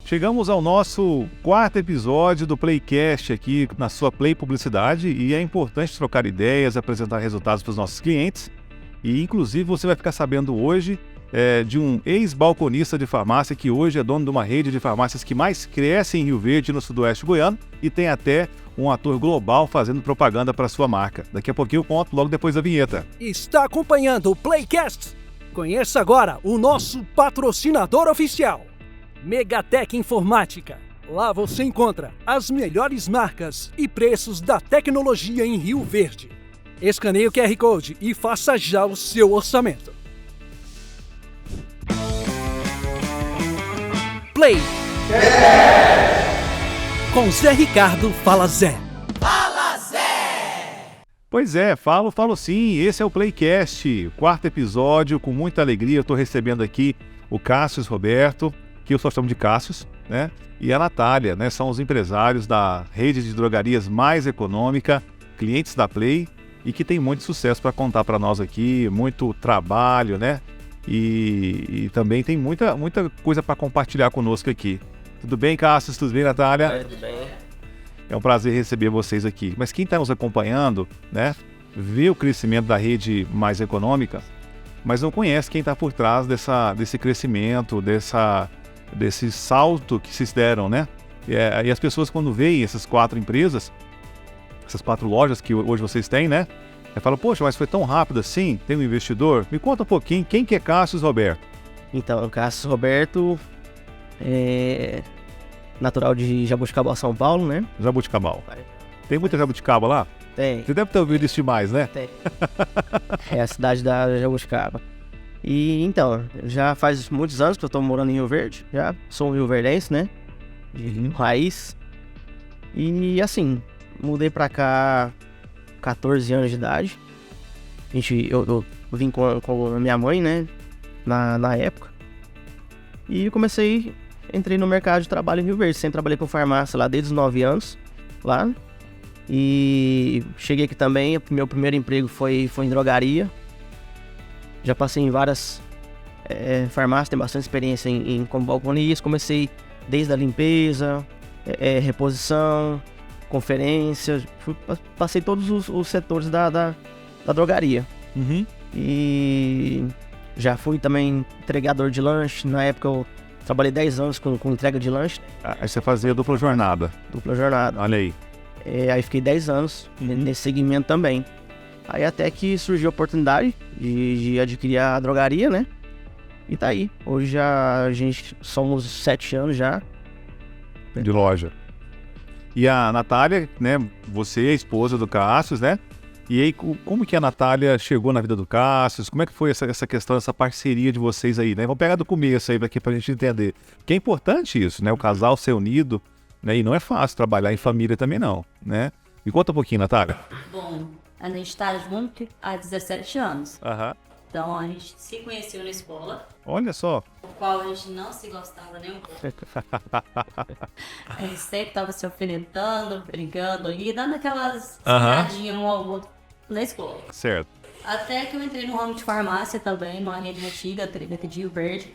Chegamos ao nosso 4º episódio do Playcast aqui na sua Play Publicidade e é importante trocar ideias, apresentar resultados para os nossos clientes e inclusive você vai ficar sabendo hoje de um ex-balconista de farmácia que hoje é dono de uma rede de farmácias que mais cresce em Rio Verde, no sudoeste goiano, e tem até um ator global fazendo propaganda para sua marca. Daqui a pouquinho eu conto logo depois da vinheta. Está acompanhando o Playcast? Conheça agora o nosso patrocinador oficial, Megatec Informática. Lá você encontra as melhores marcas e preços da tecnologia em Rio Verde. Escaneie o QR Code e faça já o seu orçamento. Play! Com Zé Ricardo, fala Zé. Fala Zé! Pois é, falo sim, esse é o Playcast, 4º episódio, com muita alegria eu estou recebendo aqui o Cássio Roberto, que eu só chamo de Cássio, né? E a Natália, né? São os empresários da rede de drogarias mais econômica, clientes da Play, e que tem muito sucesso para contar para nós aqui, muito trabalho, né? E também tem muita coisa para compartilhar conosco aqui. Tudo bem, Cássio? Tudo bem, Natália? Tudo bem. É um prazer receber vocês aqui. Mas quem está nos acompanhando, né, vê o crescimento da rede mais econômica, mas não conhece quem está por trás desse crescimento, desse salto que se deram, né? E as pessoas, quando veem essas 4 empresas, essas 4 lojas que hoje vocês têm, né? Falam, poxa, mas foi tão rápido assim? Tem um investidor? Me conta um pouquinho, quem que é Cássio Roberto? Então, o Cássio Roberto é natural de Jaboticabal, São Paulo, né? Jaboticabal. Tem muita jabuticaba lá? Tem. Você deve ter ouvido isso demais, né? Tem. É a cidade da Jaboticaba. E então, já faz muitos anos que eu tô morando em Rio Verde, já sou um rioverdense, né? De raiz. E assim, mudei pra cá 14 anos de idade. Eu vim com a minha mãe, né? Na época. E entrei no mercado de trabalho em Rio Verde. Sempre trabalhei com farmácia lá desde os 9 anos. Lá. E cheguei aqui também. Meu primeiro emprego foi em drogaria. Já passei em várias farmácias, tenho bastante experiência como balconista. Comecei desde a limpeza, reposição, conferência, passei todos os setores da drogaria. Uhum. E já fui também entregador de lanche. Na época eu trabalhei 10 anos com entrega de lanche. Aí você fazia dupla jornada. Dupla jornada. Olha aí. Aí fiquei 10 anos nesse segmento também. Aí até que surgiu a oportunidade de adquirir a drogaria, né? E tá aí. Hoje a gente somos 7 anos já. De loja. E a Natália, né? Você é a esposa do Cássio, né? E aí, como que a Natália chegou na vida do Cássio? Como é que foi essa questão, essa parceria de vocês aí, né? Vamos pegar do começo aí pra gente entender. Porque é importante isso, né? O casal ser unido, né? E não é fácil trabalhar em família também não, né? Me conta um pouquinho, Natália. Bom, a gente tá junto há 17 anos. Aham. Então a gente se conheceu na escola, Olha só. o qual a gente não se gostava nem um pouco. A gente sempre tava se alfinetando, brigando e dando aquelas piadinhas um ao outro na escola. Certo. Até que eu entrei no ramo de farmácia também, numa rede antiga, aqui de Rio Verde.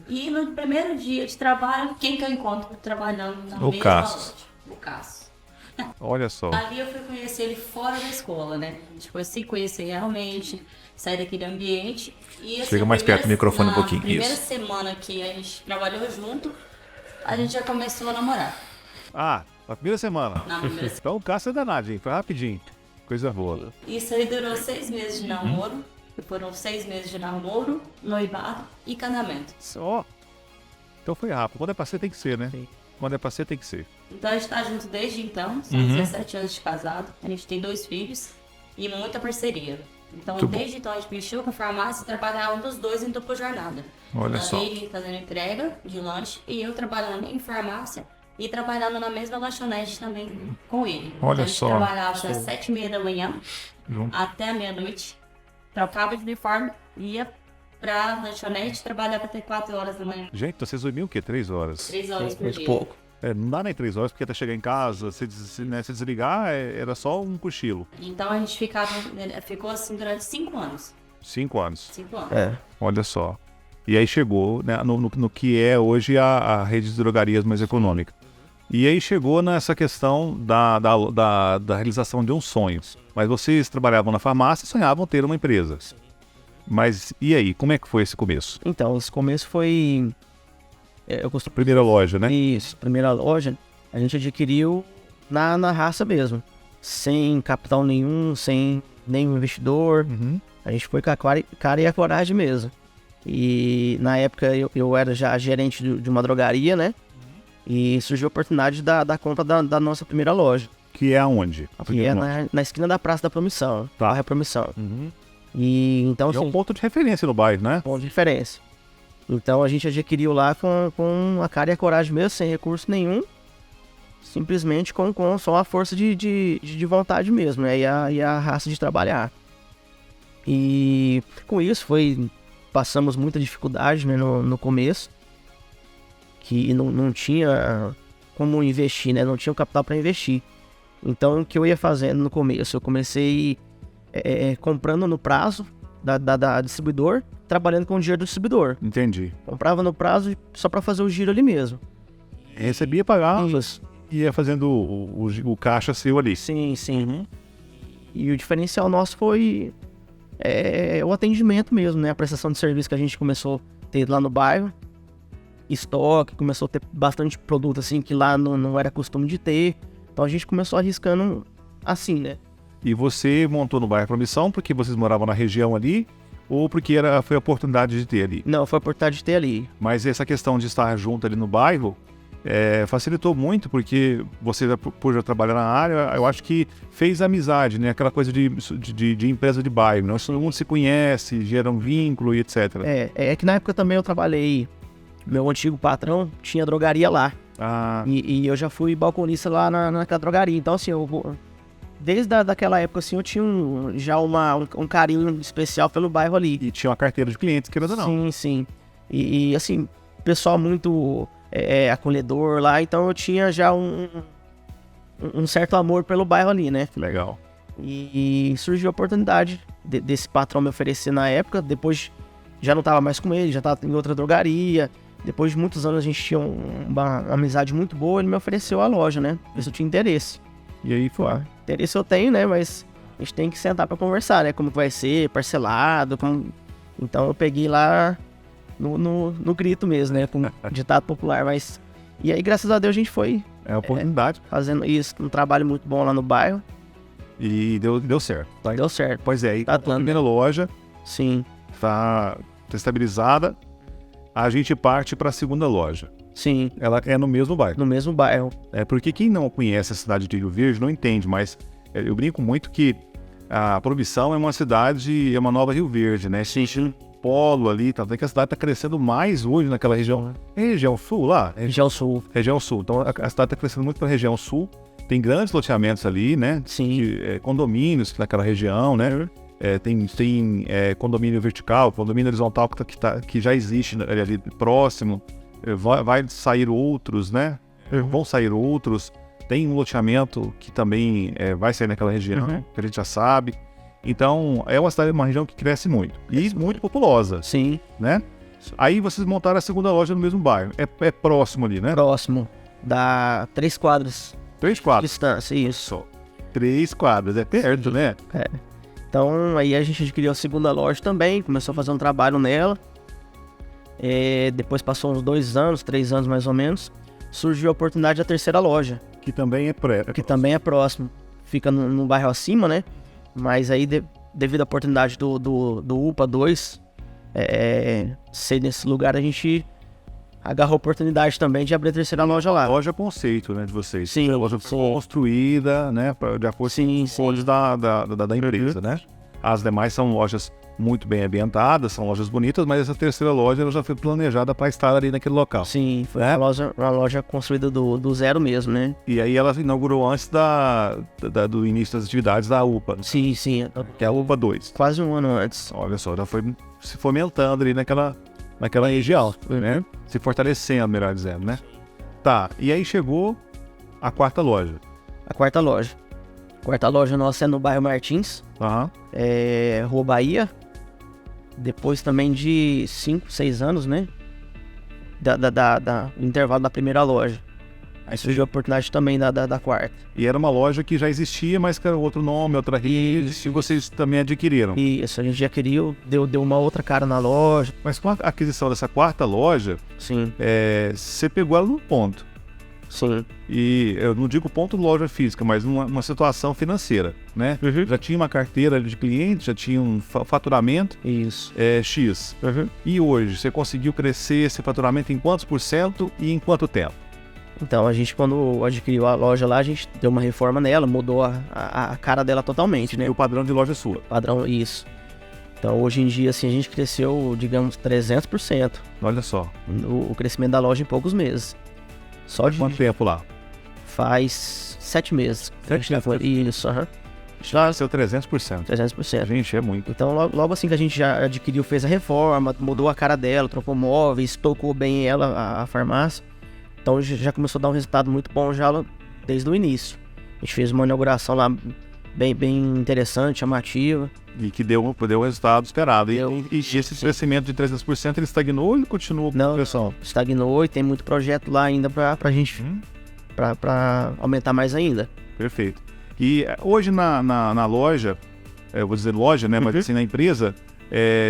E no primeiro dia de trabalho, quem que eu encontro trabalhando na mesma Cássio. loja? O Cássio. Olha só. Ali eu fui conhecer ele fora da escola, né? Tipo, eu se conhecer realmente, sair daquele ambiente. E, assim, Chega mais perto do microfone um pouquinho. Na primeira Isso. semana que a gente trabalhou junto, a gente já começou a namorar. Ah, na primeira semana. Na primeira semana. Então o Cássio é danado, hein? Foi rapidinho. Coisa boa. Isso aí durou 6 meses de namoro. Foram 6 meses de namoro, noivado e casamento. Só. Então foi rápido. Quando é pra ser, tem que ser, né? Sim. Quando é pra ser, tem que ser. Então a gente tá junto desde então, são 17 anos de casado, a gente tem 2 filhos e muita parceria. Então Muito bom. desde então a gente mexeu com a farmácia e trabalhava um dos dois em dupla jornada. Olha só. Ele fazendo entrega de lanche e eu trabalhando em farmácia e trabalhando na mesma lanchonete também com ele. Olha Então, a gente só. trabalhava das 7h30 da manhã Junto. até a meia-noite, trocava de uniforme, ia pra lanchonete, trabalhava até 4 horas da manhã. Gente, então vocês dormiam o quê? 3 horas? 3 horas por Muito dia. pouco. Não dá nem 3 horas, porque até chegar em casa, se desligar, era só um cochilo. Então a gente ficou assim durante 5 anos. 5 anos. 5 anos. É. Olha só. E aí chegou, né, no que é hoje a rede de drogarias mais econômica. E aí chegou nessa questão da realização de um sonho. Mas vocês trabalhavam na farmácia e sonhavam ter uma empresa. Mas e aí, como é que foi esse começo? Então, esse começo foi... Primeira loja, né? Isso, primeira loja, a gente adquiriu na raça mesmo. Sem capital nenhum, sem nenhum investidor. A gente foi com a cara e a coragem mesmo. E na época eu era já gerente de uma drogaria, né? E surgiu a oportunidade da compra da nossa primeira loja. Que é aonde? Que é na esquina da Praça da Promissão. Tá. Bairro Promissão. E então, é assim, um ponto de referência no bairro, né? ponto de referência. Então a gente adquiriu lá com a cara e a coragem mesmo, sem recurso nenhum. Simplesmente com só a força de vontade mesmo, né? E a raça de trabalhar. E com isso passamos muita dificuldade, né, no começo. Que não tinha como investir, né? Não tinha o capital para investir. Então o que eu ia fazendo no começo? Eu comecei comprando no prazo da distribuidor, trabalhando com o dinheiro do distribuidor. Entendi. Comprava no prazo só para fazer o giro ali mesmo. Recebia, pagava Isso. e ia fazendo o caixa seu ali. Sim, sim. E o diferencial nosso foi o atendimento mesmo, né? A prestação de serviço que a gente começou a ter lá no bairro. Estoque, começou a ter bastante produto assim que lá não era costume de ter. Então a gente começou arriscando assim, né? E você montou no bairro Promissão porque vocês moravam na região ali ou porque foi a oportunidade de ter ali? Não, foi a oportunidade de ter ali. Mas essa questão de estar junto ali no bairro facilitou muito porque você, por já trabalhar na área, eu acho que fez amizade, né? Aquela coisa de empresa de bairro, né? Todo mundo se conhece, gera um vínculo e etc. É que na época também eu trabalhei, meu antigo patrão tinha drogaria lá. Ah, E eu já fui balconista lá naquela drogaria. Então, assim, desde aquela época, assim, eu tinha já um carinho especial pelo bairro ali. e tinha uma carteira de clientes, querendo ou não. Sim, sim. E assim, pessoal muito acolhedor lá. Então, eu tinha já um certo amor pelo bairro ali, né? Legal. E surgiu a oportunidade desse patrão me oferecer na época. Depois, já não tava mais com ele, já tava em outra drogaria. Depois de muitos anos a gente tinha uma amizade muito boa, ele me ofereceu a loja, né? Ver se eu tinha interesse. E aí foi. Interesse eu tenho, né? Mas a gente tem que sentar pra conversar, né? Como que vai ser, parcelado, Então eu peguei lá no grito mesmo, né? Com ditado popular, mas... E aí, graças a Deus, a gente foi É a oportunidade. fazendo isso, um trabalho muito bom lá no bairro. E deu certo. Tá? Deu certo. Pois é, e Tá a dando. primeira loja Sim, tá estabilizada, a gente parte para a segunda loja. sim. Ela é no mesmo bairro. No mesmo bairro. Porque quem não conhece a cidade de Rio Verde não entende, mas eu brinco muito que a Promissão é uma cidade, é uma nova Rio Verde, né? Sim. Polo ali, tanto é que a cidade está crescendo mais hoje naquela região. É região sul lá? Região Sul. Região sul. Então a cidade está crescendo muito para a região sul. Tem grandes loteamentos ali, né? Sim. Condomínios naquela região, né? Tem condomínio vertical, condomínio horizontal que já existe ali próximo. Vai sair outros, né? Vão sair outros. Tem um loteamento que também vai sair naquela região, que a gente já sabe. Então, é uma região que cresce muito. E muito populosa, Sim. né? Aí vocês montaram a segunda loja no mesmo bairro. É próximo ali, né? Próximo. Dá 3 quadras 3 de quadras. distância, isso. Só. 3 quadras, é perto, né? Então, aí a gente adquiriu a segunda loja também, começou a fazer um trabalho nela. Depois passou uns 2 anos, 3 anos mais ou menos, surgiu a oportunidade da terceira loja, Que também é que também é próximo. Fica no bairro acima, né? Mas aí, devido à oportunidade do UPA 2 ser nesse lugar, a gente agarrou a oportunidade também de abrir a terceira loja lá. Loja conceito, né, de vocês. Sim, Loja sim. construída, né, de acordo com os códigos da empresa, né? As demais são lojas muito bem ambientadas, são lojas bonitas, mas essa terceira loja ela já foi planejada para estar ali naquele local. Sim, foi uma loja construída do zero mesmo, né? E aí ela inaugurou antes do início das atividades da UPA, Sim. que é a UPA 2. Quase um ano antes. Olha só, já foi se fomentando ali naquela região, né? Se fortalecendo, melhor dizendo, né? Tá, e aí chegou a quarta loja. A quarta loja. A quarta loja nossa é no bairro Martins, Aham. Rua Bahia. Depois também de 5, 6 anos, né? Do intervalo da primeira loja. Aí surgiu a oportunidade também da quarta. E era uma loja que já existia, mas que era outro nome, outra rede, e vocês também adquiriram. Isso, a gente já adquiriu, deu uma outra cara na loja. Mas com a aquisição dessa quarta loja, Sim, você pegou ela no ponto. sim. E eu não digo ponto loja física, mas uma situação financeira, né? Já tinha uma carteira de clientes, já tinha um faturamento Isso. X. E hoje, você conseguiu crescer esse faturamento em quantos % e em quanto tempo? Então, a gente, quando adquiriu a loja lá, a gente deu uma reforma nela, mudou a cara dela totalmente, né? E o padrão de loja é sua. Padrão, isso. Então, hoje em dia, assim, a gente cresceu, digamos, 300%. Olha só. O crescimento da loja em poucos meses. Só de... Quanto tempo lá? Faz 7 meses. 7 meses? Isso, aham. Já cresceu 300%. 300%. Gente, é muito. Então, logo assim que a gente já adquiriu, fez a reforma, mudou a cara dela, trocou móveis, tocou bem ela, a farmácia. Então, já começou a dar um resultado muito bom já desde o início. A gente fez uma inauguração lá bem interessante, chamativa. E que deu o resultado esperado. Deu. E esse crescimento de 300%, ele estagnou ou ele continuou? Não, pessoal, estagnou e tem muito projeto lá ainda pra gente, pra aumentar mais ainda. Perfeito. E hoje na loja, eu vou dizer loja, né, mas assim na empresa,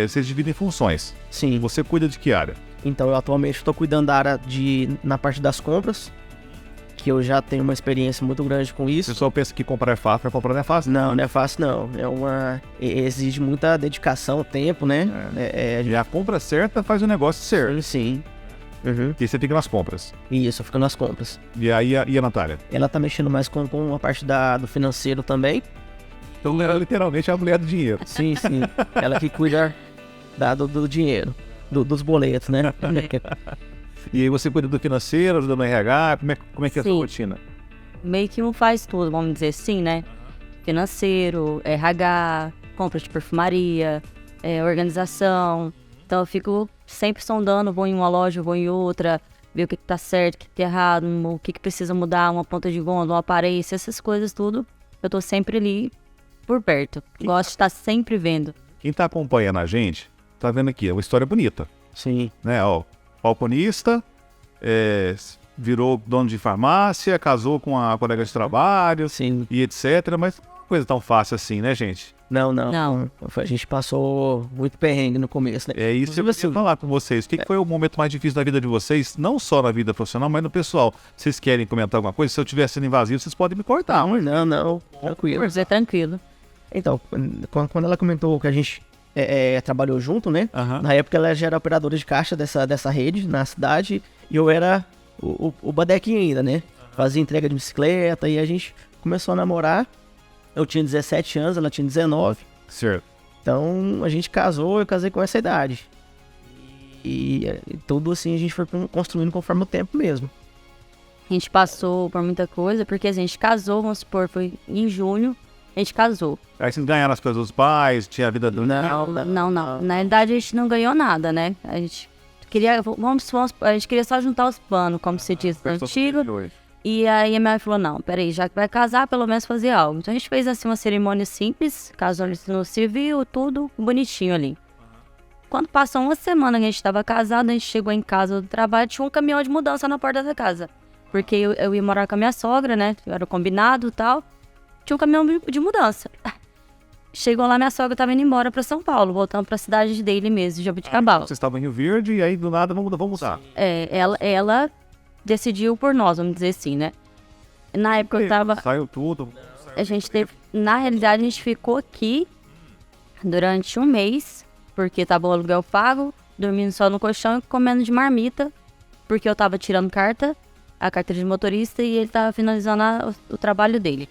vocês dividem funções. Sim. Você cuida de que área? Então, eu atualmente estou cuidando da área na parte das compras, que eu já tenho uma experiência muito grande com O isso. pessoal pensa que comprar é fácil, mas comprar não é fácil. Não é fácil não. Exige muita dedicação, tempo, né? E a compra certa faz o negócio certo. Sim. Uhum. E você fica nas compras. Isso, eu fico nas compras. E aí e a Natália? Ela tá mexendo mais com a parte do financeiro também. Então ela literalmente é a mulher do dinheiro. Sim. Ela que cuida do dinheiro, dos boletos, né? E aí você cuida do financeiro, ajuda no RH, como é que é a sua Sim. rotina? Meio que um faz tudo, vamos dizer assim, né? Financeiro, RH, compra de perfumaria, organização. Então eu fico sempre sondando, vou em uma loja, vou em outra, ver o que tá certo, o que tá errado, o que precisa mudar, uma ponta de gôndola, um aparência, essas coisas tudo. Eu tô sempre ali por perto. Gosto de estar sempre vendo. Quem tá acompanhando a gente, tá vendo aqui, é uma história bonita, Sim. né? Ó, balconista, virou dono de farmácia, casou com a colega de trabalho Sim. e etc. Mas não é uma coisa tão fácil assim, né, gente? Não. Não. A gente passou muito perrengue no começo, né? É isso que eu preciso falar com vocês. O que foi o momento mais difícil da vida de vocês? Não só na vida profissional, mas no pessoal. Vocês querem comentar alguma coisa? Se eu estiver sendo invasivo, vocês podem me cortar. Não. Tranquilo. Por dizer tranquilo. Então, quando ela comentou que a gente trabalhou junto, né? Aham. Na época ela já era operadora de caixa dessa rede na cidade e eu era o badequinho ainda, né? Fazia entrega de bicicleta e a gente começou a namorar. Eu tinha 17 anos, ela tinha 19. Certo. Então a gente casou, eu casei com essa idade. E tudo assim a gente foi construindo conforme o tempo mesmo. A gente passou por muita coisa, porque a gente casou, vamos supor, foi em junho, a gente casou. Aí vocês ganharam as coisas dos pais, tinha a vida do... Não. Na realidade a gente não ganhou nada, né? A gente queria, a gente queria só juntar os panos, como se diz no antigo. E aí a minha mãe falou, não, peraí, já que vai casar, pelo menos fazer algo. Então a gente fez assim uma cerimônia simples, casou no civil, tudo bonitinho ali. Quando passou uma semana que a gente estava casado, a gente chegou em casa do trabalho, tinha um caminhão de mudança na porta da casa. Porque eu ia morar com a minha sogra, né? Era combinado e tal. Tinha um caminhão de mudança. Chegou lá, minha sogra tava indo embora pra São Paulo, voltando pra cidade dele mesmo, de Jabuticabal. Vocês estavam em Rio Verde e aí do nada vamos mudar. Ela decidiu por nós, vamos dizer assim, né? Na época eu tava... Saiu tudo. A gente teve... Na realidade, a gente ficou aqui durante um mês, porque tava o aluguel pago, dormindo só no colchão e comendo de marmita, porque eu tava tirando a carteira de motorista, e ele tava finalizando o trabalho dele.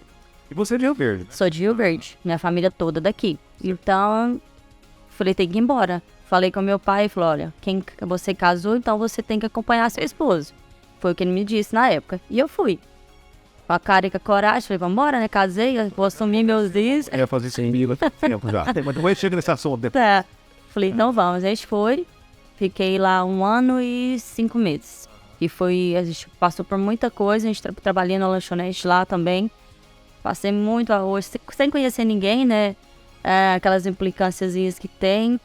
E você é de Rio Verde, né? Sou de Rio Verde, minha família toda daqui. Então, falei, tem que ir embora. Falei com meu pai e falou, olha, você casou, então você tem que acompanhar seu esposo. Foi o que ele me disse na época. E eu fui. Com a cara e com a coragem, falei, vambora, né? Casei, vou assumir meus dias. Eu ia fazer isso comigo há tempo já. Mas depois chega nesse assunto depois. Tá. Falei, então vamos. A gente foi. Fiquei lá 1 ano e 5 meses. E foi, a gente passou por muita coisa. A gente trabalhei na lanchonete lá também. Passei muito arroz, sem conhecer ninguém, né? Aquelas implicâncias que tem.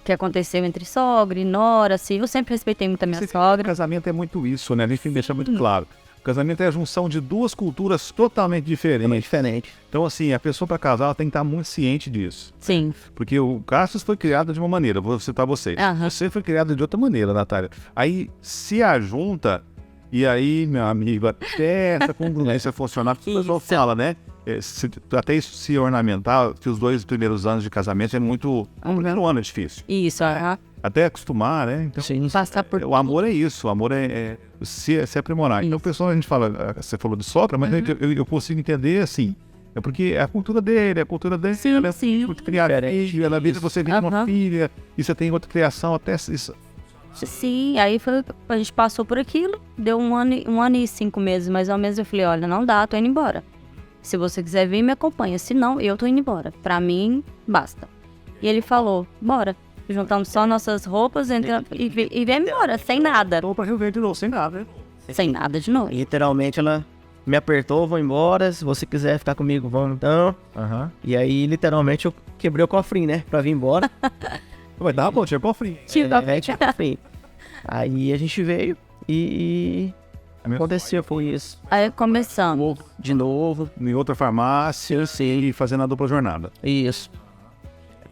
que aconteceu entre sogra e nora, assim. Eu sempre respeitei muito a minha O sogra. casamento é muito isso, né? A gente tem que deixar muito claro. O casamento é a junção de duas culturas totalmente É diferentes. diferente. Então, assim, a pessoa para casar ela tem que estar muito ciente disso. Sim. Porque o Cassius foi criado de uma maneira, vou citar vocês. Aham. Você foi criado de outra maneira, Natália. Aí se ajunta, e aí, meu amigo, até essa congruência funcionar, porque o pessoal fala, né? Até isso se ornamentar, que os 2 primeiros anos de casamento é muito. O primeiro ano é difícil. Isso, aham. Até acostumar, né? Então, Sim. Passar por... o amor é isso, o amor é se aprimorar. Então, o pessoal, a gente fala, você falou de sogra, mas eu consigo entender assim. É porque é a cultura dele, Sim, ela é sim. muito criada, ela vira você vira uma Aham. filha, e você tem outra criação, até isso. Sim, aí a gente passou por aquilo, deu 1 ano e 5 meses, mais ou menos. Eu falei, olha, não dá, tô indo embora. Se você quiser vir, me acompanha. Se não, eu tô indo embora. Pra mim, basta. E ele falou, bora. Juntamos só nossas roupas e viemos embora, sem nada. Tô pra Rio Verde de novo, sem nada, né? Sem nada de novo. Literalmente ela me apertou, vou embora. Se você quiser ficar comigo, vamos então. E aí, literalmente, eu quebrei o cofrinho, né? Pra vir embora. Vai dar bom, tinha cofrinho. Tipo, Tinha cofrinho. Aí a gente veio e aconteceu, foi isso. aí começamos. De novo. Em outra farmácia, e fazendo a dupla jornada. Isso.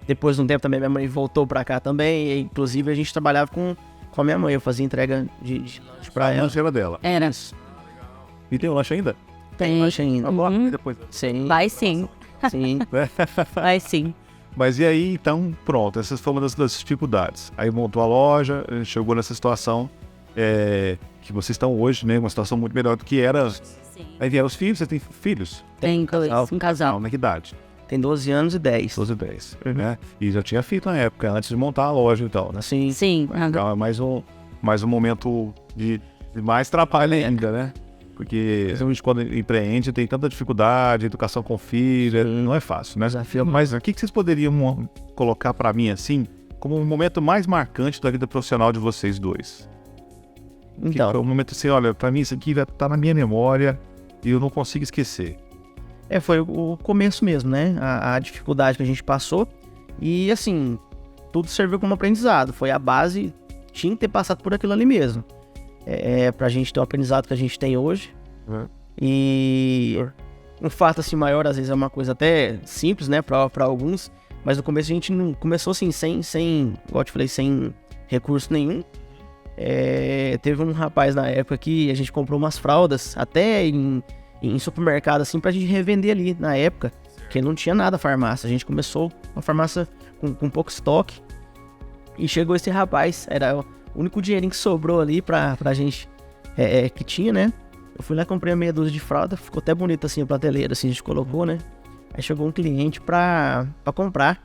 Depois de um tempo também minha mãe voltou pra cá também. E, inclusive a gente trabalhava com a minha mãe. Eu fazia entrega de lanche pra A ela. lancheira dela. Era. E tem o lanche ainda? Tem. Lanche ainda. Uhum. Depois. Sim, Vai sim, sim. vai sim. Mas e aí, então, pronto, essas foram uma das dificuldades. Aí montou a loja, chegou nessa situação que vocês estão hoje, né? Uma situação muito melhor do que era. Sim. Aí vieram os filhos, você tem filhos? Tem dois, um casal. Na que idade? Tem 12 anos e 10. 12 e 10, né? E já tinha filho na época, antes de montar a loja e tal, né? Sim. Sim, Então é mais um momento de mais trabalho ainda, né? Porque a gente quando empreende tem tanta dificuldade, educação com filho, não é fácil, né? Desafio. Mas o que vocês poderiam colocar pra mim assim, como o momento mais marcante da vida profissional de vocês dois? Que foi um momento assim, olha, pra mim isso aqui vai estar na minha memória e eu não consigo esquecer. Foi o começo mesmo, né? A dificuldade que a gente passou. E assim, tudo serviu como aprendizado. Foi a base, tinha que ter passado por aquilo ali mesmo. Pra gente ter o aprendizado que a gente tem hoje. E um fato assim maior, às vezes é uma coisa até simples, né? Pra alguns. Mas no começo a gente não começou assim, sem igual eu te falei, sem recurso nenhum. Teve um rapaz na época que a gente comprou umas fraldas, até em supermercado, assim, pra gente revender ali na época, porque não tinha nada a farmácia. A gente começou uma farmácia com pouco estoque e chegou esse rapaz, era o único dinheirinho que sobrou ali pra gente, que tinha, né? Eu fui lá, comprei a meia dúzia de fralda, ficou até bonito assim a prateleira, assim, a gente colocou, né? Aí chegou um cliente pra comprar.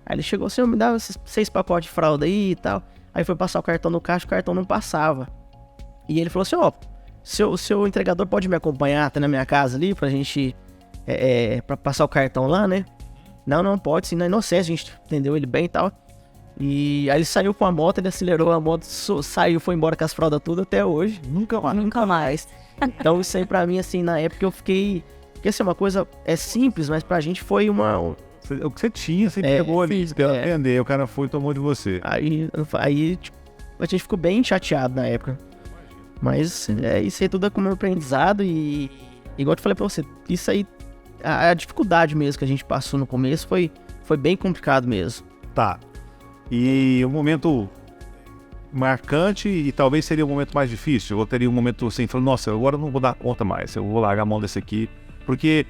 Aí ele chegou assim, me dá esses 6 pacotes de fralda aí e tal. Aí foi passar o cartão no caixa, o cartão não passava. E ele falou assim, seu entregador pode me acompanhar até na minha casa ali pra gente, pra passar o cartão lá, né? Não pode, sim, na inocência, a gente entendeu ele bem e tal. E aí ele saiu com a moto, ele acelerou a moto, saiu, foi embora com as fraldas tudo até hoje. Nunca mais. Então isso aí pra mim, assim, na época eu fiquei... Porque assim, uma coisa simples, mas pra gente foi uma... O que você tinha, você pegou ali, pra atender, o cara foi e tomou de você. Aí tipo, a gente ficou bem chateado na época. Mas isso aí tudo é como aprendizado e igual eu te falei pra você, isso aí, a dificuldade mesmo que a gente passou no começo foi bem complicado mesmo. Tá. E o momento marcante e talvez seria o momento mais difícil, ou teria um momento assim, falando, nossa, agora eu não vou dar conta mais, eu vou largar a mão desse aqui, porque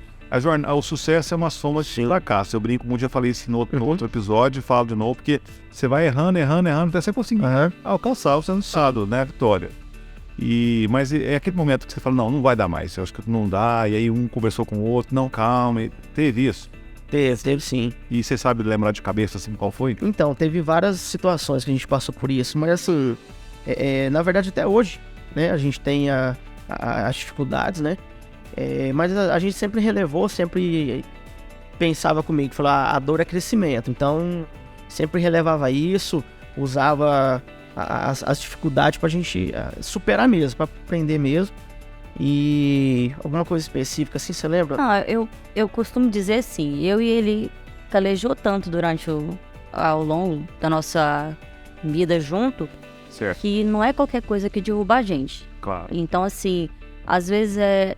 o sucesso é uma soma de fracasso. Eu brinco, um dia falei isso no outro episódio, falo de novo, porque você vai errando, até você conseguir alcançar o seu resultado, né, a vitória. Mas é aquele momento que você fala, não vai dar mais, eu acho que não dá, e aí um conversou com o outro, não, calma, teve isso? Teve sim. E você sabe lembrar de cabeça, assim, qual foi? Então, teve várias situações que a gente passou por isso, mas assim, na verdade até hoje, né, a gente tem as dificuldades, né, mas a gente sempre relevou, sempre pensava comigo, falava, a dor é crescimento, então sempre relevava isso, usava as dificuldades pra gente superar mesmo, pra aprender mesmo. E alguma coisa específica assim, você lembra? Eu costumo dizer assim, eu e ele calejou tanto durante ao longo da nossa vida junto, Certo. que não é qualquer coisa que derruba a gente. Claro. Então, assim, às vezes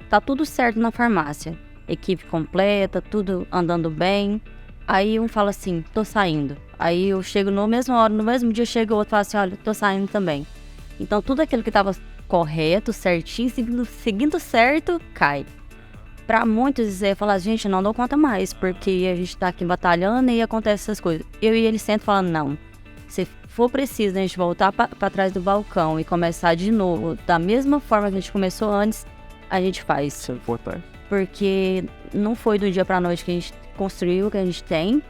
tá tudo certo na farmácia. Equipe completa, tudo andando bem. Aí um fala assim, tô saindo. Aí eu chego no mesmo hora, no mesmo dia chega o outro e fala assim, olha, tô saindo também. Então tudo aquilo que tava correto, certinho, seguindo certo, cai. Pra muitos, falar, gente, não dou conta mais, porque a gente tá aqui batalhando e acontece essas coisas. Eu e ele sentam falando, não, se for preciso a gente voltar pra trás do balcão e começar de novo, da mesma forma que a gente começou antes, a gente faz. Isso é importante. Porque não foi do dia pra noite que a gente construiu o que a gente tem,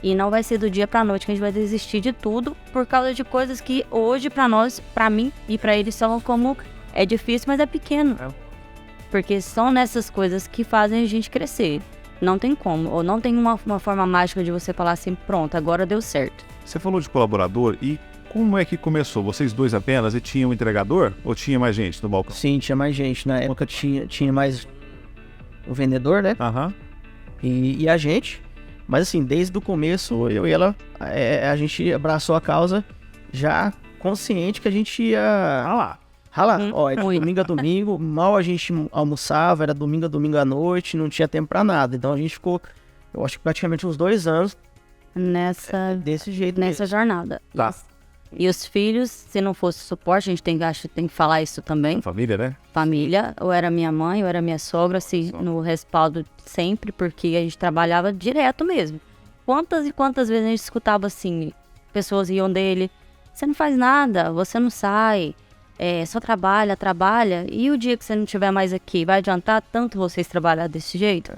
e não vai ser do dia pra noite que a gente vai desistir de tudo por causa de coisas que hoje pra nós, pra mim e pra eles são como é difícil, mas é pequeno. Porque são nessas coisas que fazem a gente crescer. Não tem como, ou não tem uma forma mágica de você falar assim, pronto, agora deu certo. Você falou de colaborador e como é que começou? Vocês dois apenas e tinha um entregador ou tinha mais gente no balcão? Sim, tinha mais gente. Na época tinha mais o vendedor, né? Aham. E a gente. Mas assim, desde o começo, eu e ela, a gente abraçou a causa já consciente que a gente ia ralar. Ó, é de domingo a domingo, mal a gente almoçava, era domingo a domingo à noite, não tinha tempo pra nada. Então a gente ficou, eu acho que praticamente uns 2 anos desse jeito Nessa jornada. Tá. E os filhos, se não fosse suporte, a gente tem que falar isso também. Família, né? Família, ou era minha mãe, ou era minha sogra, assim, no respaldo sempre, porque a gente trabalhava direto mesmo. Quantas e quantas vezes a gente escutava assim, pessoas iam dele, você não faz nada, você não sai, só trabalha, e o dia que você não estiver mais aqui, vai adiantar tanto vocês trabalhar desse jeito?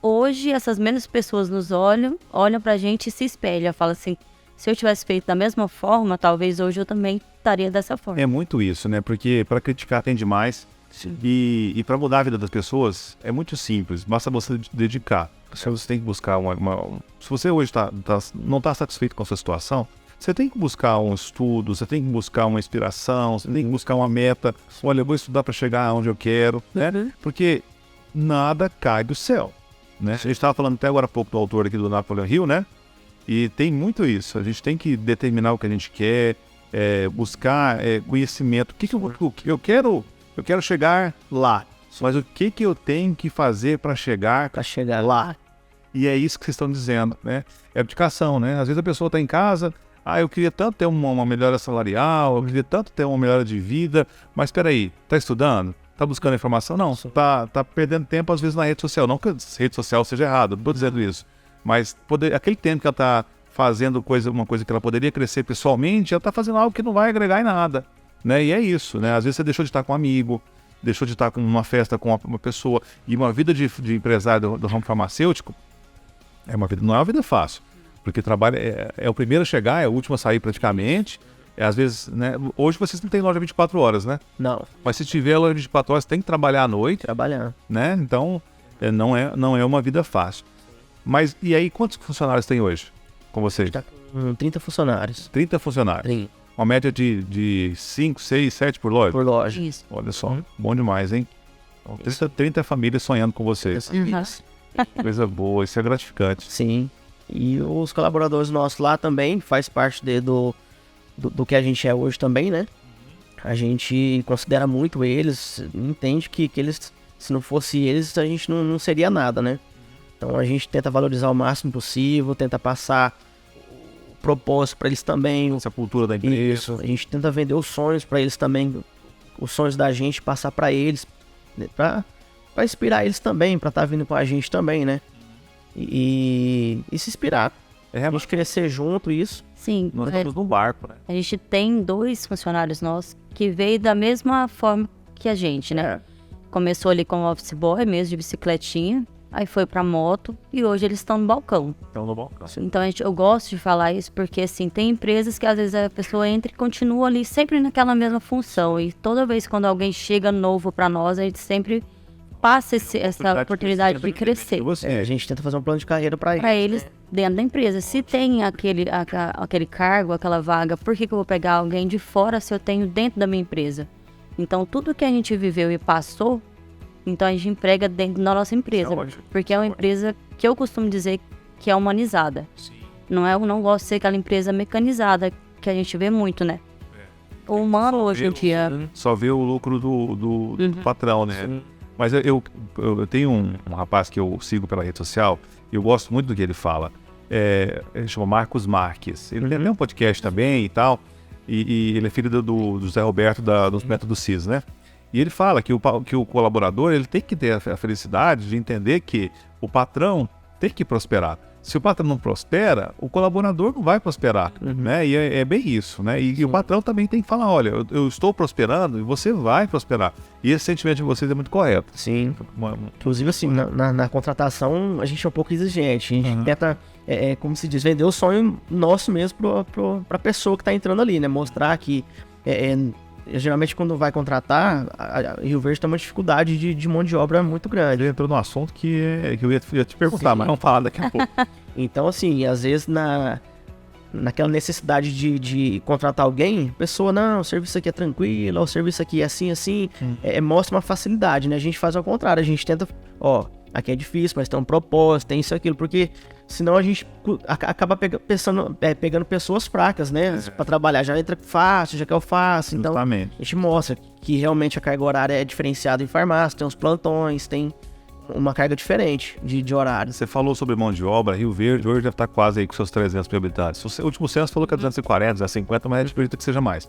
Hoje, essas mesmas pessoas nos olham pra gente e se espelham, falam assim, se eu tivesse feito da mesma forma, talvez hoje eu também estaria dessa forma. É muito isso, né? Porque para criticar tem demais. E para mudar a vida das pessoas é muito simples. Basta você dedicar. Você tem que buscar se você hoje não está satisfeito com a sua situação, você tem que buscar um estudo, você tem que buscar uma inspiração, você tem que buscar uma meta. Olha, eu vou estudar para chegar onde eu quero, né? Porque nada cai do céu, né? A gente estava falando até agora há pouco do autor aqui do Napoleon Hill, né? E tem muito isso, a gente tem que determinar o que a gente quer, buscar conhecimento. O que eu quero? Eu quero chegar lá, mas o que eu tenho que fazer para chegar lá? E é isso que vocês estão dizendo, né? É abdicação, né? Às vezes a pessoa está em casa, eu queria tanto ter uma melhora salarial, eu queria tanto ter uma melhora de vida, mas espera aí, tá estudando? Tá buscando informação? Não, tá perdendo tempo às vezes na rede social. Não que a rede social seja errada, não tô dizendo isso. Mas aquele tempo que ela está fazendo uma coisa que ela poderia crescer pessoalmente, ela está fazendo algo que não vai agregar em nada, né? E é isso, né? Às vezes você deixou de estar com um amigo, deixou de estar com uma festa com uma pessoa, e uma vida de empresário do ramo farmacêutico não é uma vida fácil, porque trabalho é o primeiro a chegar, é o último a sair praticamente. Às vezes, né? Hoje vocês não têm loja 24 horas, né? Não. Mas se tiver loja 24 horas, tem que trabalhar à noite. Trabalhando. Né? Então, não é uma vida fácil. Mas, e aí, quantos funcionários tem hoje com vocês? Está com 30 funcionários. 30 funcionários. 30. Uma média de 5, 6, 7 por loja? Por loja. Isso. Olha só, bom demais, hein? 30 famílias sonhando com vocês. Coisa boa, isso é gratificante. Sim. E os colaboradores nossos lá também faz parte do que a gente é hoje também, né? A gente considera muito eles, entende que eles, se não fosse eles, a gente não seria nada, né? Então a gente tenta valorizar o máximo possível, tenta passar o propósito para eles também. Essa cultura da empresa. Isso. A gente tenta vender os sonhos para eles também, os sonhos da gente, passar para eles, né? Para inspirar eles também, para estar vindo com a gente também, né? E se inspirar. A gente crescer junto, isso. Sim. Nós estamos num barco, né? A gente tem 2 funcionários nossos que veio da mesma forma que a gente, né? Começou ali como office boy mesmo, de bicicletinha. Aí foi pra moto e hoje eles estão no balcão. Estão no balcão. Então eu gosto de falar isso porque assim, tem empresas que às vezes a pessoa entra e continua ali sempre naquela mesma função. E toda vez quando alguém chega novo pra nós, a gente sempre passa essa oportunidade de crescer. A gente tenta fazer um plano de carreira pra eles. Pra eles dentro da empresa. Se tem aquele cargo, aquela vaga, por que eu vou pegar alguém de fora se eu tenho dentro da minha empresa? Então tudo que a gente viveu e passou, então a gente emprega dentro da nossa empresa, porque é uma empresa que eu costumo dizer que é humanizada. Eu não gosto de ser aquela empresa mecanizada que a gente vê muito, né? O humano hoje em dia... Só vê o lucro do patrão, né? Sim. Mas eu tenho um rapaz que eu sigo pela rede social e eu gosto muito do que ele fala. Ele chama Marcos Marques. Ele tem até um podcast também e tal. E ele é filho do José Roberto dos Métodos CIS, né? E ele fala que o colaborador ele tem que ter a felicidade de entender que o patrão tem que prosperar. Se o patrão não prospera, o colaborador não vai prosperar, né? E é bem isso, né? E o patrão também tem que falar, olha, eu estou prosperando e você vai prosperar. E esse sentimento de vocês é muito correto. Sim. Inclusive, assim, na contratação, a gente é um pouco exigente. A gente tenta, como se diz, vender o sonho nosso mesmo para a pessoa que está entrando ali, né? Mostrar que... geralmente quando vai contratar, a Rio Verde tem uma dificuldade de mão de obra muito grande. Ele entrou num assunto que eu ia te perguntar, mas vamos falar daqui a pouco. Então, assim, às vezes naquela necessidade de contratar alguém, a pessoa, não, o serviço aqui é tranquilo, o serviço aqui é assim, mostra uma facilidade, né? A gente faz ao contrário, a gente tenta, aqui é difícil, mas tem um propósito, tem isso e aquilo, porque senão a gente acaba pegando pessoas fracas, né? Pra trabalhar, já entra fácil, já quer o fácil. Então, justamente. A gente mostra que realmente a carga horária é diferenciada em farmácia, tem os plantões, tem uma carga diferente de horário. Você falou sobre mão de obra, Rio Verde hoje deve estar quase aí com seus 300 mil habitantes. O último censo falou que é 240, 250, mas a gente acredita que seja mais.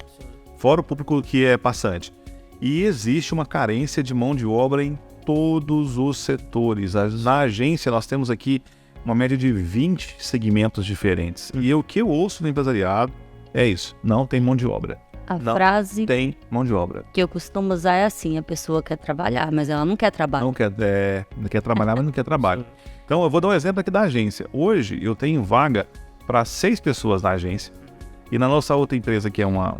Fora o público que é passante. E existe uma carência de mão de obra em todos os setores. Na agência nós temos aqui uma média de 20 segmentos diferentes. E o que eu ouço no empresariado é isso, não tem mão de obra. A frase tem mão de obra que eu costumo usar é assim, a pessoa quer trabalhar, mas ela não quer trabalhar. Não quer trabalhar, mas não quer trabalho. Então eu vou dar um exemplo aqui da agência. Hoje eu tenho vaga para 6 pessoas na agência. E na nossa outra empresa, que é uma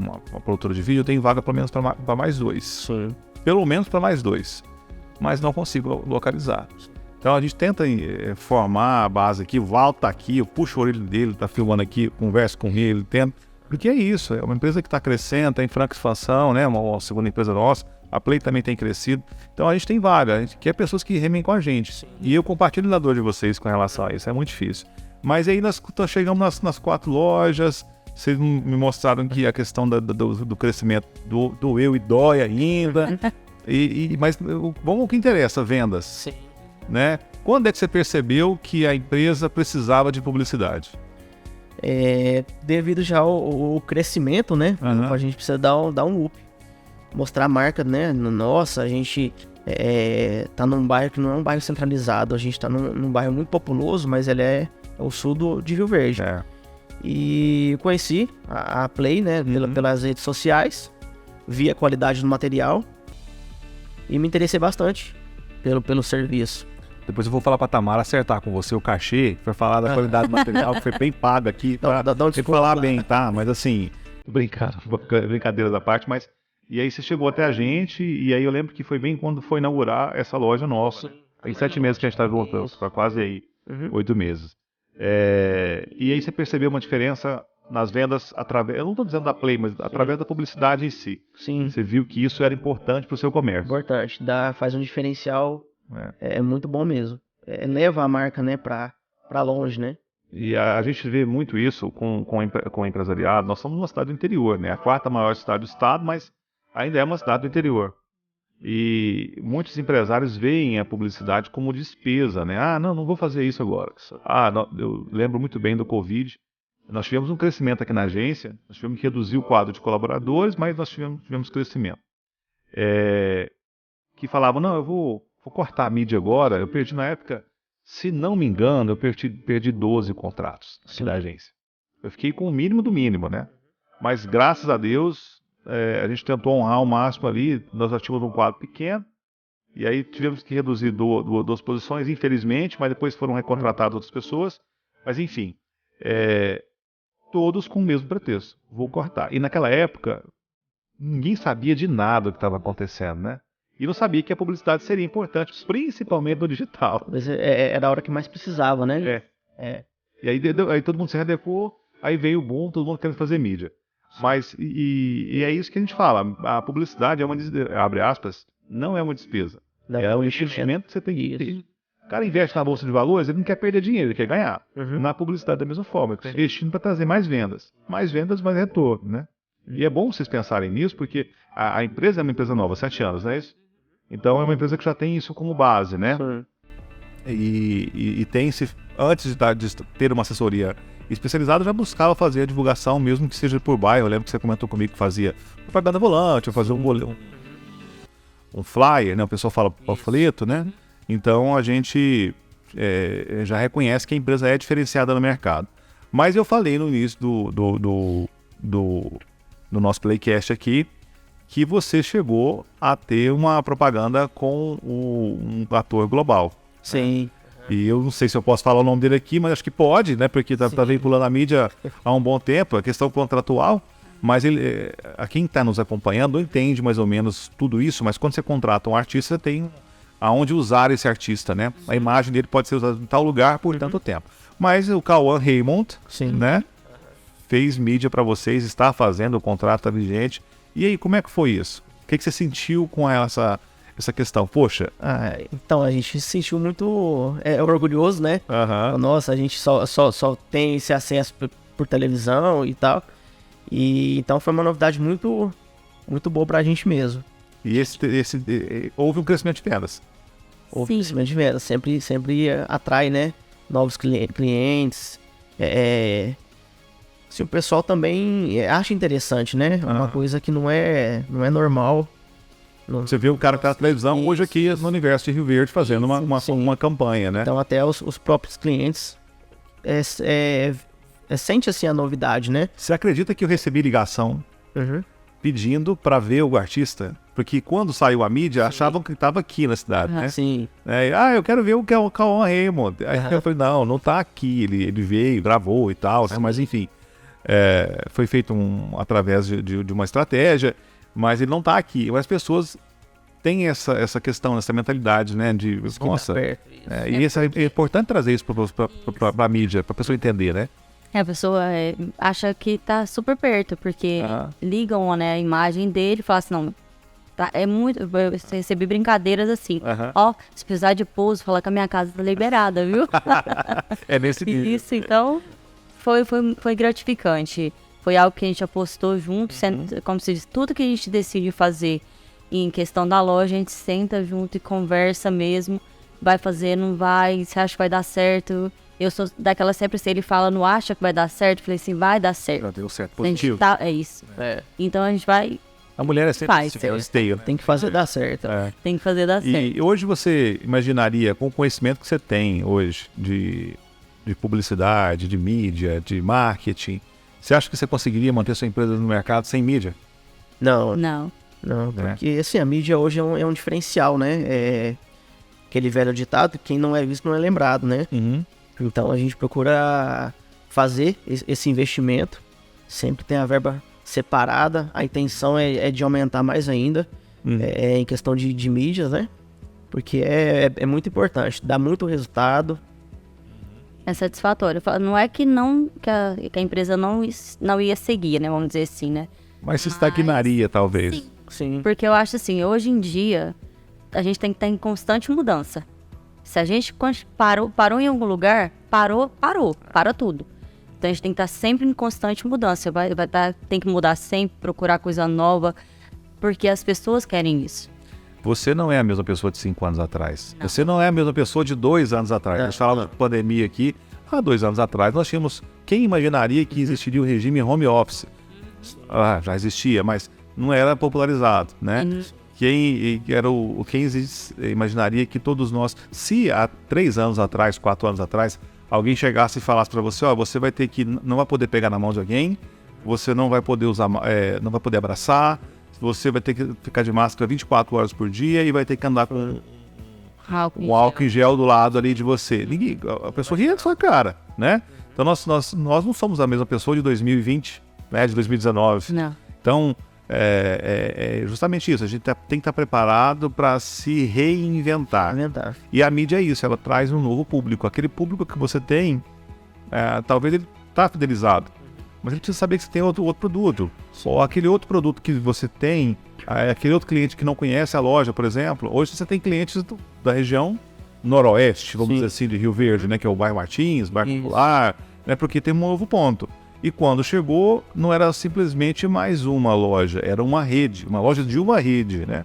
produtora de vídeo, eu tenho vaga pelo menos para mais 2. Sim. Pelo menos para mais 2. Mas não consigo localizar. Então a gente tenta formar a base aqui, o Val tá aqui, eu puxo o orelho dele, tá filmando aqui, converso com ele, tento. Porque é isso, é uma empresa que está crescendo, está em franca expansão, né? Uma segunda empresa nossa, a Play também tem crescido. Então a gente tem vaga, a gente quer pessoas que remem com a gente. Sim. E eu compartilho da dor de vocês com relação a isso, é muito difícil. Mas aí nós chegamos nas 4 lojas, vocês me mostraram que a questão do crescimento doeu e dói ainda. Mas vamos ao que interessa, vendas. Sim. Né? Quando é que você percebeu que a empresa precisava de publicidade? Devido já ao crescimento, né? A gente precisa dar um up. Mostrar a marca, né? Nossa, a gente tá num bairro que não é um bairro centralizado. A gente tá num bairro muito populoso, mas ele é o sul de Rio Verde. E conheci a Play, né? Pelas redes sociais. Vi a qualidade do material. E me interessei bastante pelo serviço. Depois eu vou falar pra Tamara acertar com você o cachê, pra falar da qualidade do material, que foi bem pago aqui. Pra falar bem, tá? Mas assim, brincadeira da parte, mas... E aí você chegou até a gente, e aí eu lembro que foi bem quando foi inaugurar essa loja nossa. Em 7 meses que a gente tá voltando, pra quase aí 8 meses. E aí você percebeu uma diferença nas vendas através... Eu não tô dizendo da Play, mas através da publicidade em si. Sim. Você viu que isso era importante pro seu comércio. Importante, faz um diferencial... É muito bom mesmo. Leva a marca, né, pra longe, né? E a gente vê muito isso com o empresariado. Nós somos uma cidade do interior, né? A 4ª maior cidade do estado, mas ainda é uma cidade do interior. E muitos empresários veem a publicidade como despesa, né? Ah, não vou fazer isso agora. Eu lembro muito bem do Covid. Nós tivemos um crescimento aqui na agência. Nós tivemos que reduzir o quadro de colaboradores, mas nós tivemos crescimento. Que falavam, não, eu vou cortar a mídia agora. Eu perdi na época, se não me engano, eu perdi 12 contratos da agência. Eu fiquei com o mínimo do mínimo, né? Mas graças a Deus, a gente tentou honrar o máximo ali. Nós já tínhamos um quadro pequeno. E aí tivemos que reduzir 2 posições, infelizmente, mas depois foram recontratadas outras pessoas. Mas enfim, todos com o mesmo pretexto. Vou cortar. E naquela época, ninguém sabia de nada do que estava acontecendo, né? E não sabia que a publicidade seria importante, principalmente no digital. Mas era a hora que mais precisava, né? E aí todo mundo se readequou, aí veio o boom, todo mundo querendo fazer mídia. Mas, e é isso que a gente fala, a publicidade abre aspas, não é uma despesa. É um investimento que você tem que ter. cara investe na Bolsa de Valores, ele não quer perder dinheiro, ele quer ganhar. Na publicidade da mesma forma, investindo para trazer mais vendas. Mais vendas, mais retorno, né? E é bom vocês pensarem nisso, porque a empresa é uma empresa nova, 7 anos, não é isso? Então é uma empresa que já tem isso como base, né? E tem-se, antes de ter uma assessoria especializada, já buscava fazer a divulgação, mesmo que seja por bairro. Eu lembro que você comentou comigo que fazia propaganda volante, fazer um flyer, né? O pessoal fala panfleto, né? Então a gente já reconhece que a empresa é diferenciada no mercado. Mas eu falei no início do nosso Playcast aqui que você chegou a ter uma propaganda com um ator global. Sim. E eu não sei se eu posso falar o nome dele aqui, mas acho que pode, né? Porque tá veiculando a mídia há um bom tempo, a questão contratual. Mas a quem está nos acompanhando não entende mais ou menos tudo isso, mas quando você contrata um artista, você tem aonde usar esse artista, né? A imagem dele pode ser usada em tal lugar por tanto tempo. Mas o Cauã Raymond, né? Fez mídia para vocês, está fazendo, o contrato está vigente. E aí, como é que foi isso? O que você sentiu com essa questão? Poxa... então, a gente se sentiu muito orgulhoso, né? Nossa, a gente só tem esse acesso por televisão e tal. E então foi uma novidade muito, muito boa pra gente mesmo. E houve um crescimento de vendas? Houve um crescimento de vendas. Sempre atrai, né? Novos clientes. O pessoal também acha interessante, né? Uma coisa que não é normal. Você vê o cara que tá na televisão hoje aqui no universo de Rio Verde fazendo uma campanha, né? Então até os próprios clientes sente assim a novidade, né? Você acredita que eu recebi ligação pedindo para ver o artista? Porque quando saiu a mídia, achavam que estava aqui na cidade, né? Sim. Eu quero ver o que é o Cauã Raymond. Aí eu falei, não tá aqui. Ele veio, gravou e tal, né? Mas enfim, foi feito através de uma estratégia, mas ele não tá aqui. Mas as pessoas têm essa questão, essa mentalidade, né? De, nossa, e é importante trazer isso para a mídia, para a pessoa entender, né? A pessoa acha que tá super perto, porque ligam, né, a imagem dele e falam assim, não, tá, é muito... Eu recebi brincadeiras assim, se precisar de pouso, falar que a minha casa tá liberada, viu? É nesse nível. Isso, então, foi gratificante. Foi algo que a gente apostou junto, como se diz, tudo que a gente decide fazer em questão da loja, a gente senta junto e conversa mesmo, vai fazer, não vai, você acha que vai dar certo... Eu sou daquela sempre, se ele fala, não acha que vai dar certo, eu falei assim, vai dar certo. Já deu certo, positivo. É isso. Então a gente vai... A mulher é sempre esteio, né? Tem que fazer dar certo. Tem que fazer dar certo. E hoje você imaginaria, com o conhecimento que você tem hoje de publicidade, de mídia, de marketing, você acha que você conseguiria manter sua empresa no mercado sem mídia? Não, porque assim, a mídia hoje é um diferencial, né? Aquele velho ditado, quem não é visto não é lembrado, né? Então a gente procura fazer esse investimento, sempre tem a verba separada, a intenção é de aumentar mais ainda, em questão de mídias, né? Porque é muito importante, dá muito resultado. É satisfatório. Não é que a empresa não ia seguir, né? Vamos dizer assim, né? Mas se estagnaria, talvez. Sim. Porque eu acho assim, hoje em dia, a gente tem que estar em constante mudança. Se a gente parou em algum lugar, para tudo. Então a gente tem que estar sempre em constante mudança. Tem que mudar sempre, procurar coisa nova, porque as pessoas querem isso. Você não é a mesma pessoa de 5 anos atrás. Não. Você não é a mesma pessoa de 2 anos atrás. A gente falava de pandemia aqui. Há 2 anos atrás nós tínhamos... Quem imaginaria que existiria o regime home office? Já existia, mas não era popularizado, né? Quem imaginaria que todos nós, se há 3 anos atrás, 4 anos atrás, alguém chegasse e falasse para você, você vai ter que, não vai poder pegar na mão de alguém, você não vai poder usar, não vai poder abraçar, você vai ter que ficar de máscara 24 horas por dia e vai ter que andar com um álcool em gel do lado ali de você. A pessoa ria da sua cara, né? Então nós não somos a mesma pessoa de 2020, né, de 2019. Não. Então, é justamente isso. A gente tem que estar preparado para se reinventar. E a mídia é isso, ela traz um novo público. Aquele público que você tem, talvez ele está fidelizado, mas ele precisa saber que você tem outro produto. Ou aquele outro produto que você tem, aquele outro cliente que não conhece a loja, por exemplo. Hoje você tem clientes da região noroeste, vamos dizer assim, de Rio Verde, né? Que é o bairro Martins, bairro Popular, né? Porque tem um novo ponto. E quando chegou, não era simplesmente mais uma loja, era uma rede, uma loja de uma rede, né?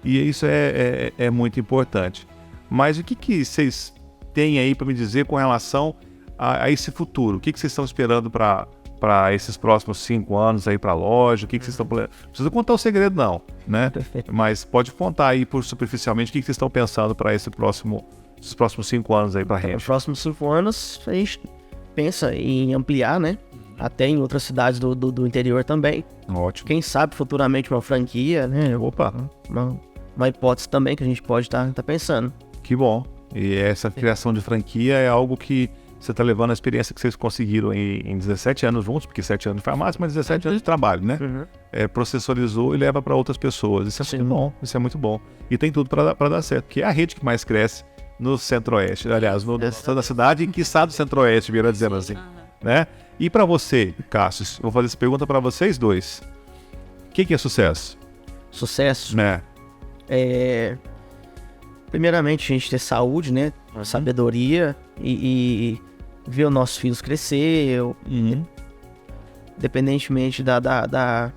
E isso é muito importante. Mas o que vocês têm aí para me dizer com relação a esse futuro? O que vocês estão esperando para esses próximos 5 anos aí para a loja? O que vocês estão... Não precisa contar o segredo não, né? Mas pode contar aí por superficialmente o que vocês estão pensando para esses próximos 5 anos aí para a rede. Nos próximos 5 anos, a gente pensa em ampliar, né? Até em outras cidades do interior também. Ótimo. Quem sabe futuramente uma franquia, né? Opa! Uma hipótese também que a gente pode estar pensando. Que bom. E essa criação de franquia é algo que você está levando a experiência que vocês conseguiram em 17 anos juntos, porque 7 anos de farmácia, mas 17 anos de trabalho, né? Processorizou e leva para outras pessoas. Isso é muito bom, isso é muito bom. E tem tudo para dar certo, porque é a rede que mais cresce no Centro-Oeste. Aliás, na cidade e quiçá do Centro-Oeste, melhor dizendo assim. Né? E para você, Cássio, vou fazer essa pergunta para vocês dois. O que é sucesso? Sucesso? Né? Primeiramente, a gente ter saúde, né? Sabedoria e ver os nossos filhos crescer, independentemente da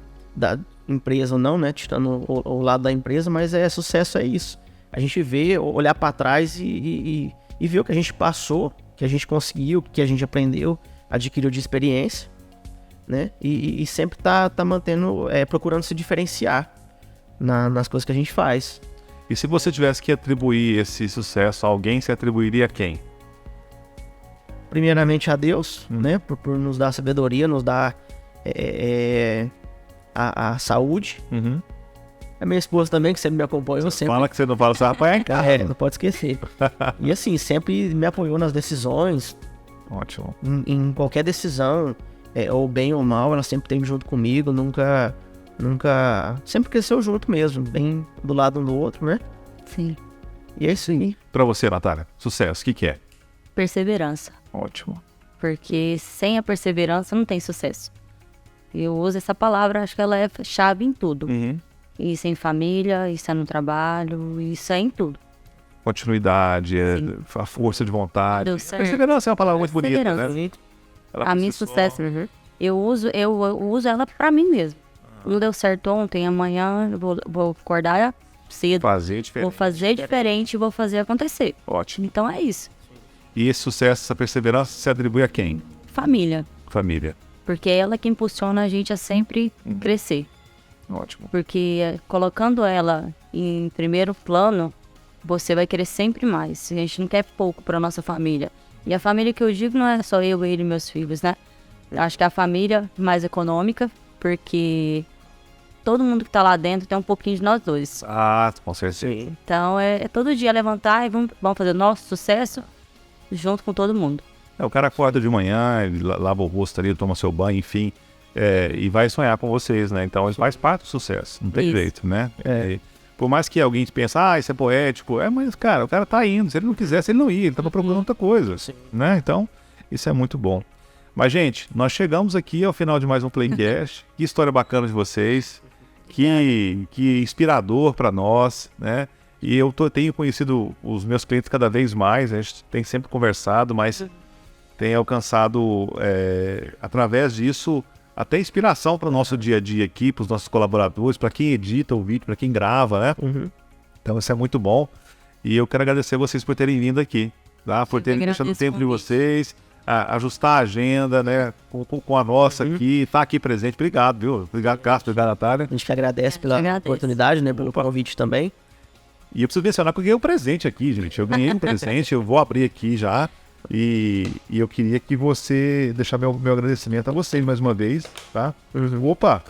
empresa ou não, né? Tirando o lado da empresa, mas sucesso é isso. A gente vê, olhar para trás e ver o que a gente passou, que a gente conseguiu, que a gente aprendeu, adquiriu de experiência, né? E sempre tá mantendo, procurando se diferenciar nas coisas que a gente faz. E se você tivesse que atribuir esse sucesso a alguém, você atribuiria a quem? Primeiramente a Deus, né? Por nos dar sabedoria, nos dar a saúde. A minha esposa também, que sempre me acompanhou. Sempre... Fala que você não fala, você vai apanhar em casa. Não pode esquecer. E assim, sempre me apoiou nas decisões. Ótimo. Em qualquer decisão, ou bem ou mal, ela sempre esteve junto comigo, nunca... Sempre cresceu junto mesmo, bem do lado um do outro, né? Sim. E é isso aí. Pra você, Natália, sucesso, o que é? Perseverança. Ótimo. Porque sem a perseverança não tem sucesso. Eu uso essa palavra, acho que ela é chave em tudo. Isso é em família, isso é no trabalho, isso é em tudo. Continuidade, a força de vontade. Perseverança é uma palavra muito bonita, né? A minha sucesso, eu uso ela pra mim mesmo. Não deu certo ontem, amanhã eu vou acordar cedo. Vou fazer diferente e vou fazer acontecer. Ótimo. Então é isso. E esse sucesso, essa perseverança se atribui a quem? Família. Família. Porque é ela que impulsiona a gente a sempre crescer. Ótimo. Porque colocando ela em primeiro plano, você vai querer sempre mais. A gente não quer pouco para nossa família. E a família que eu digo não é só eu, ele e meus filhos, né? Eu acho que a família mais econômica, porque todo mundo que tá lá dentro tem um pouquinho de nós dois. Ah, com certeza. Então é todo dia levantar e vamos fazer o nosso sucesso junto com todo mundo. O cara acorda de manhã, ele lava o rosto ali, toma seu banho, enfim, e vai sonhar com vocês, né? Então isso faz parte do sucesso, não tem jeito, né? Por mais que alguém pense, isso é poético, mas cara, o cara tá indo, se ele não quisesse, ele não ia, ele tava procurando outra coisa, né? Então, isso é muito bom. Mas, gente, nós chegamos aqui ao final de mais um Playcast. Que história bacana de vocês. Que inspirador para nós, né? E eu tenho conhecido os meus clientes cada vez mais. A gente tem sempre conversado, mas tem alcançado, através disso, até inspiração para o nosso dia a dia aqui, para os nossos colaboradores, para quem edita o vídeo, para quem grava, né? Então, isso é muito bom. E eu quero agradecer vocês por terem vindo aqui, tá? Por terem deixado o tempo de vocês. Ajustar a agenda, né, com a nossa aqui, tá aqui presente. Obrigado, viu? Obrigado, Cássio, obrigado, Natália. A gente que agradece pela oportunidade, né, pelo convite também. E eu preciso mencionar que eu ganhei um presente aqui, gente. Eu ganhei um presente, eu vou abrir aqui já. E eu queria que você deixar meu agradecimento a vocês mais uma vez, tá? Opa!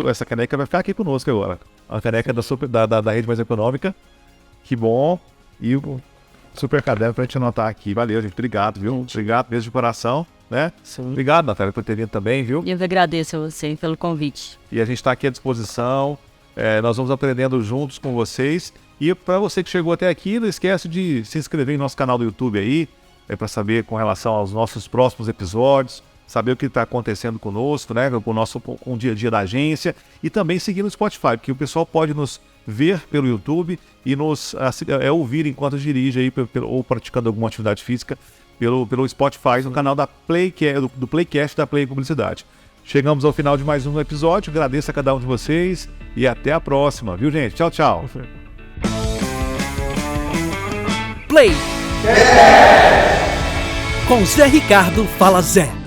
Essa caneca vai ficar aqui conosco agora. A caneca da Rede Mais Econômica. Que bom. E o super caderno pra gente anotar aqui. Valeu, gente. Obrigado, viu? Obrigado mesmo de coração, né? Sim. Obrigado, Natália, por ter vindo também, viu? E eu agradeço a você pelo convite. E a gente tá aqui à disposição. Nós vamos aprendendo juntos com vocês. E para você que chegou até aqui, não esquece de se inscrever em nosso canal do YouTube aí, para saber com relação aos nossos próximos episódios, saber o que está acontecendo conosco, né? Com o dia a dia da agência. E também seguir no Spotify, porque o pessoal pode nos ver pelo YouTube e nos ouvir enquanto dirige aí, ou praticando alguma atividade física pelo Spotify, no canal da do Playcast da Play Publicidade. Chegamos ao final de mais um episódio, agradeço a cada um de vocês e até a próxima, viu, gente? Tchau, tchau. Play com Zé Ricardo Fala Zé.